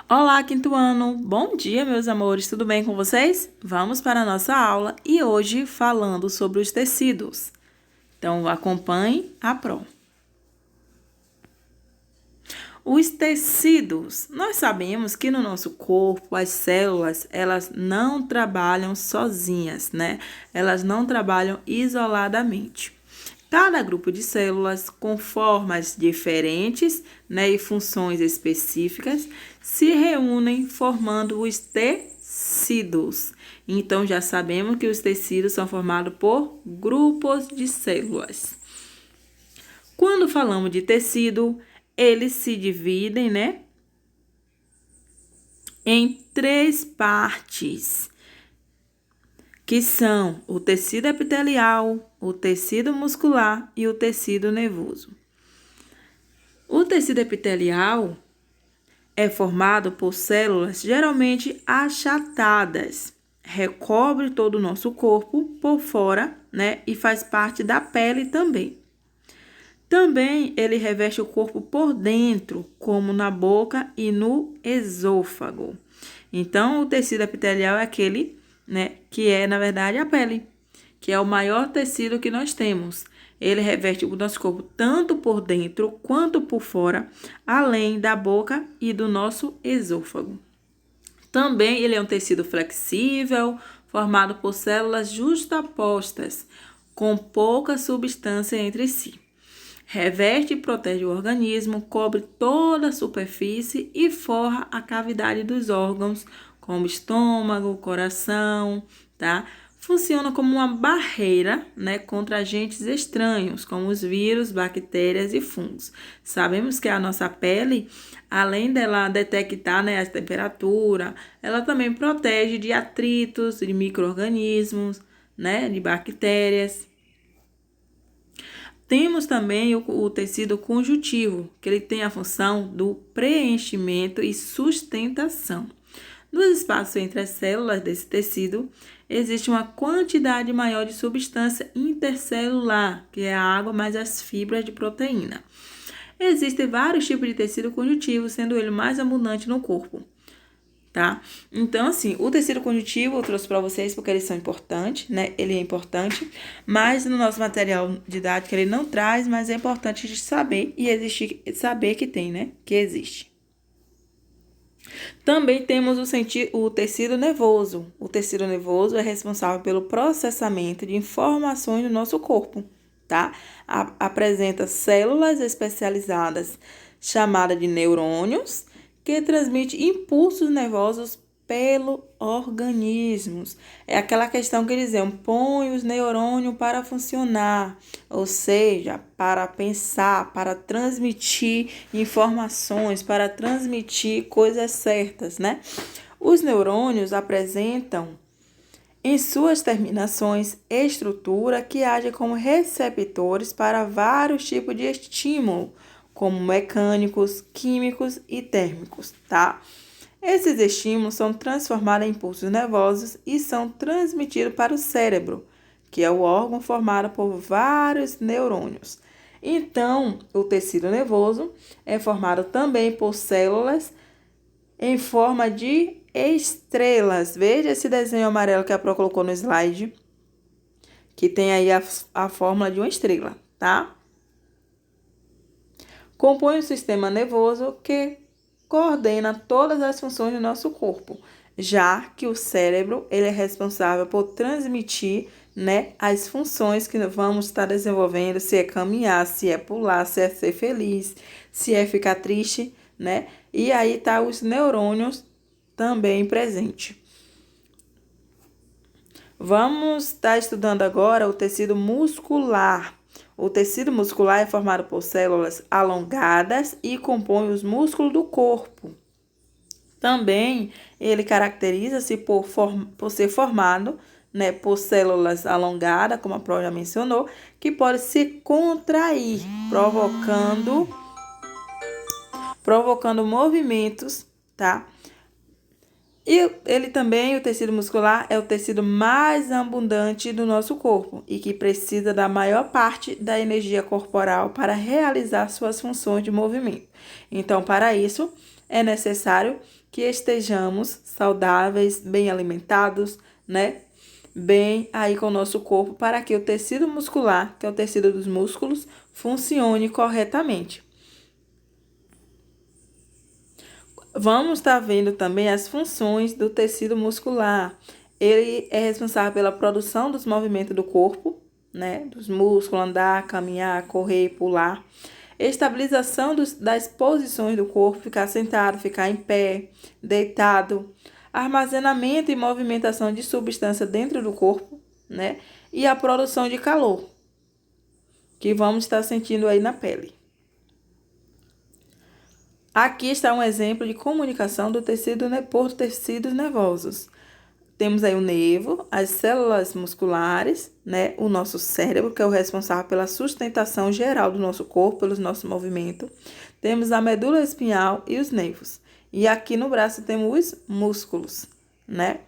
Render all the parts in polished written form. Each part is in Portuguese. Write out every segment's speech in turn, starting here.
Olá, quinto ano! Bom dia, meus amores, tudo bem com vocês? Vamos para a nossa aula e hoje falando sobre os tecidos. Então, acompanhe a Pro. Os tecidos. Nós sabemos que no nosso corpo, as células, elas não trabalham sozinhas, né? Elas não trabalham isoladamente. Cada grupo de células, com formas diferentes, né, e funções específicas, se reúnem formando os tecidos. Então, já sabemos que os tecidos são formados por grupos de células. Quando falamos de tecido, eles se dividem, né, em três partes, que são o tecido epitelial, o tecido muscular e o tecido nervoso. O tecido epitelial é formado por células geralmente achatadas, recobre todo o nosso corpo por fora, né, e faz parte da pele também. Também ele reveste o corpo por dentro, como na boca e no esôfago. Então, o tecido epitelial é aquele, né, que é, na verdade, a pele, que é o maior tecido que nós temos. Ele reveste o nosso corpo tanto por dentro quanto por fora, além da boca e do nosso esôfago. Também ele é um tecido flexível, formado por células justapostas, com pouca substância entre si. Reveste e protege o organismo, cobre toda a superfície e forra a cavidade dos órgãos, como estômago, coração, tá? Funciona como uma barreira, né, contra agentes estranhos, como os vírus, bactérias e fungos. Sabemos que a nossa pele, além dela detectar, né, a temperatura, ela também protege de atritos, de micro-organismos, né, de bactérias. Temos também o tecido conjuntivo, que ele tem a função do preenchimento e sustentação. Nos espaços entre as células desse tecido, existe uma quantidade maior de substância intercelular, que é a água mais as fibras de proteína. Existem vários tipos de tecido conjuntivo, sendo ele mais abundante no corpo, tá? Então, assim, o tecido conjuntivo eu trouxe para vocês porque eles são importantes, né? Ele é importante, mas no nosso material didático ele não traz, mas é importante de saber e saber que tem, né? Que existe. Também temos o tecido nervoso. O tecido nervoso é responsável pelo processamento de informações do nosso corpo, tá? Apresenta células especializadas chamadas de neurônios, que transmite impulsos nervosos pelo organismo. É aquela questão que dizem, põe os neurônios para funcionar, ou seja, para pensar, para transmitir informações, para transmitir coisas certas, né? Os neurônios apresentam em suas terminações estrutura que age como receptores para vários tipos de estímulo, como mecânicos, químicos e térmicos, tá? Esses estímulos são transformados em impulsos nervosos e são transmitidos para o cérebro, que é o órgão formado por vários neurônios. Então, o tecido nervoso é formado também por células em forma de estrelas. Veja esse desenho amarelo que a Pro colocou no slide, que tem aí a fórmula de uma estrela, tá? Compõe o sistema nervoso que coordena todas as funções do nosso corpo, já que o cérebro ele é responsável por transmitir, né, as funções que vamos estar desenvolvendo, se é caminhar, se é pular, se é ser feliz, se é ficar triste, né? E aí tá os neurônios também presentes. Vamos estar estudando agora o tecido muscular. O tecido muscular é formado por células alongadas e compõe os músculos do corpo. Também ele caracteriza-se por ser formado, né, por células alongadas, como a Pro já mencionou, que pode se contrair, provocando movimentos, tá? E ele também, o tecido muscular, é o tecido mais abundante do nosso corpo e que precisa da maior parte da energia corporal para realizar suas funções de movimento. Então, para isso, é necessário que estejamos saudáveis, bem alimentados, né? Bem aí com o nosso corpo para que o tecido muscular, que é o tecido dos músculos, funcione corretamente. Vamos estar vendo também as funções do tecido muscular. Ele é responsável pela produção dos movimentos do corpo, né? Dos músculos, andar, caminhar, correr, pular. Estabilização das posições do corpo, ficar sentado, ficar em pé, deitado. Armazenamento e movimentação de substância dentro do corpo, né? E a produção de calor, que vamos estar sentindo aí na pele. Aqui está um exemplo de comunicação do tecido por tecidos nervosos. Temos aí o nervo, as células musculares, né? O nosso cérebro, que é o responsável pela sustentação geral do nosso corpo, pelos nossos movimentos. Temos a medula espinhal e os nervos. E aqui no braço temos os músculos, né?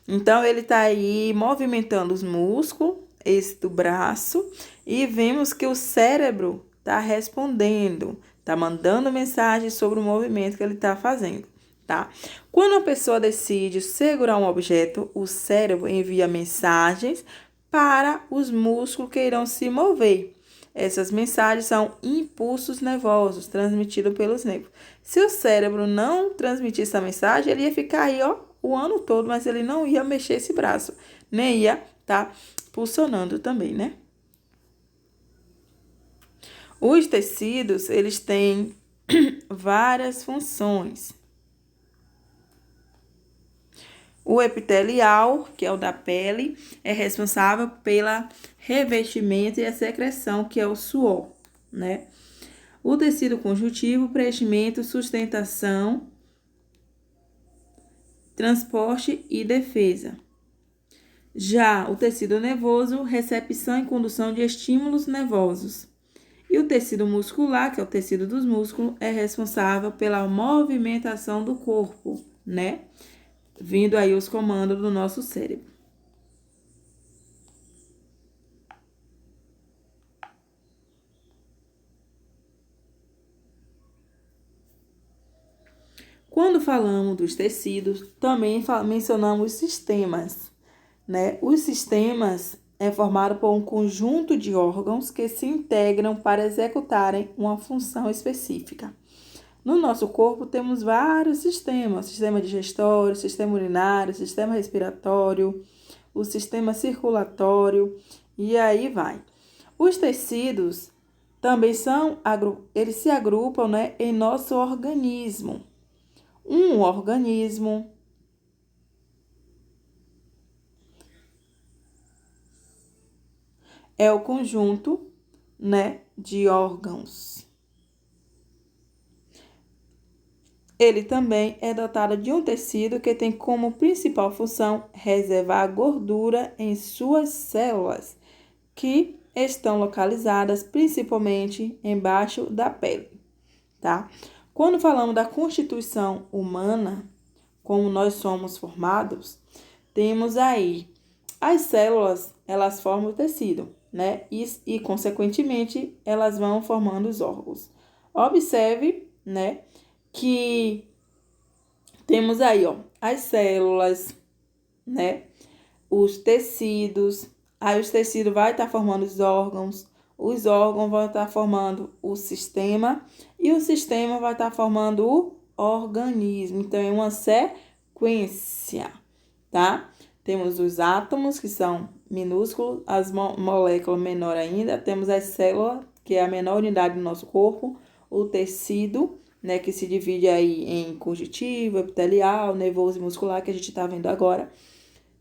Então, ele está aí movimentando os músculos, esse do braço, e vemos que o cérebro está respondendo, está mandando mensagem sobre o movimento que ele está fazendo, tá? Quando a pessoa decide segurar um objeto, o cérebro envia mensagens para os músculos que irão se mover. Essas mensagens são impulsos nervosos transmitidos pelos nervos. Se o cérebro não transmitisse essa mensagem, ele ia ficar aí, ó, o ano todo, mas ele não ia mexer esse braço, nem ia estar pulsionando também, né? Os tecidos, eles têm várias funções. O epitelial, que é o da pele, é responsável pela revestimento e a secreção, que é o suor, né? O tecido conjuntivo, preenchimento, sustentação, transporte e defesa. Já o tecido nervoso, recepção e condução de estímulos nervosos. E o tecido muscular, que é o tecido dos músculos, é responsável pela movimentação do corpo, né? Vindo aí os comandos do nosso cérebro. Quando falamos dos tecidos, também mencionamos os sistemas, né? Os sistemas é formado por um conjunto de órgãos que se integram para executarem uma função específica. No nosso corpo temos vários sistemas: sistema digestório, sistema urinário, sistema respiratório, o sistema circulatório e aí vai. Os tecidos também eles se agrupam, né, em nosso organismo. Um organismo é o conjunto, né, de órgãos. Ele também é dotado de um tecido que tem como principal função reservar gordura em suas células, que estão localizadas principalmente embaixo da pele, tá? Quando falamos da constituição humana, como nós somos formados, temos aí as células, elas formam o tecido, né? E consequentemente, elas vão formando os órgãos. Observe, né, que temos aí, ó, as células, né? Os tecidos. Aí os tecidos vai estar formando os órgãos vão estar formando o sistema e o sistema vai estar formando o organismo. Então, é uma sequência, tá? Temos os átomos, que são minúsculos, as moléculas menor ainda, temos as células, que é a menor unidade do nosso corpo, o tecido, né, que se divide aí em conjuntivo, epitelial, nervoso e muscular, que a gente está vendo agora.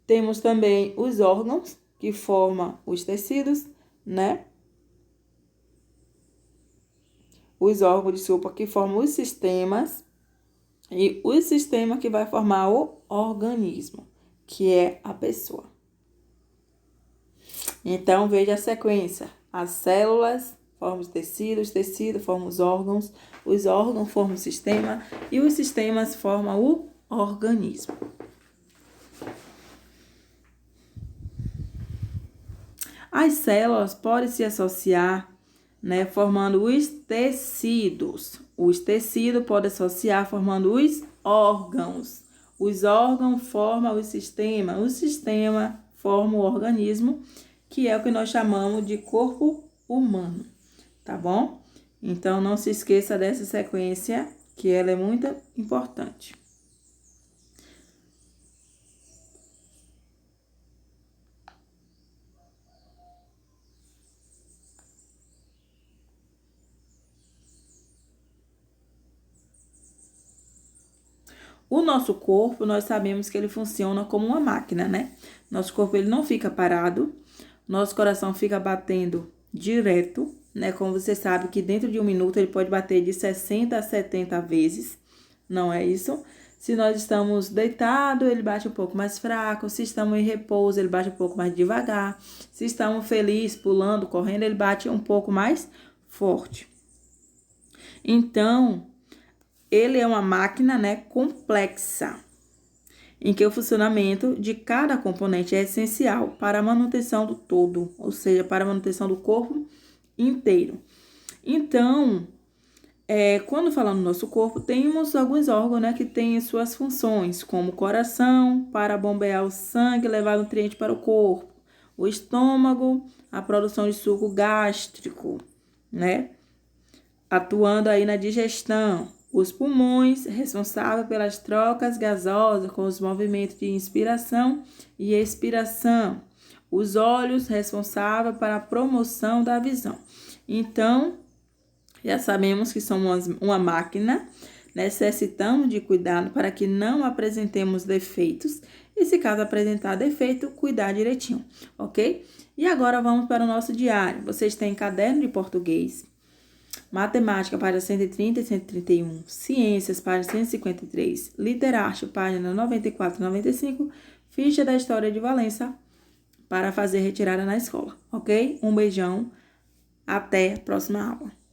Temos também os órgãos, que formam os tecidos, né? Os órgãos, desculpa, que formam os sistemas. E o sistema que vai formar o organismo, que é a pessoa. Então, veja a sequência. As células formam os tecidos formam os órgãos formam o sistema e os sistemas formam o organismo. As células podem se associar, né, formando os tecidos. os tecidos podem associar formando os órgãos. Os órgãos formam o sistema forma o organismo, que é o que nós chamamos de corpo humano, tá bom? Então, não se esqueça dessa sequência, que ela é muito importante. O nosso corpo, nós sabemos que ele funciona como uma máquina, né? Nosso corpo, ele não fica parado, nosso coração fica batendo direto, né? Como você sabe que dentro de um minuto ele pode bater de 60 a 70 vezes, não é isso? Se nós estamos deitados, ele bate um pouco mais fraco. Se estamos em repouso, ele bate um pouco mais devagar. Se estamos felizes, pulando, correndo, ele bate um pouco mais forte. Então, ele é uma máquina, né, complexa, em que o funcionamento de cada componente é essencial para a manutenção do todo, ou seja, para a manutenção do corpo inteiro. Então, quando falamos no nosso corpo, temos alguns órgãos, né, que têm suas funções, como o coração, para bombear o sangue e levar nutrientes para o corpo, o estômago, a produção de suco gástrico, né, atuando aí na digestão. Os pulmões, responsáveis pelas trocas gasosas com os movimentos de inspiração e expiração. Os olhos, responsáveis para a promoção da visão. Então, já sabemos que somos uma máquina, necessitamos de cuidado para que não apresentemos defeitos. E se caso apresentar defeito, cuidar direitinho, ok? E agora vamos para o nosso diário. Vocês têm caderno de português, matemática, página 130 e 131, ciências, página 153, literarte, página 94 e 95, ficha da história de Valença para fazer retirada na escola, ok? Um beijão, até a próxima aula.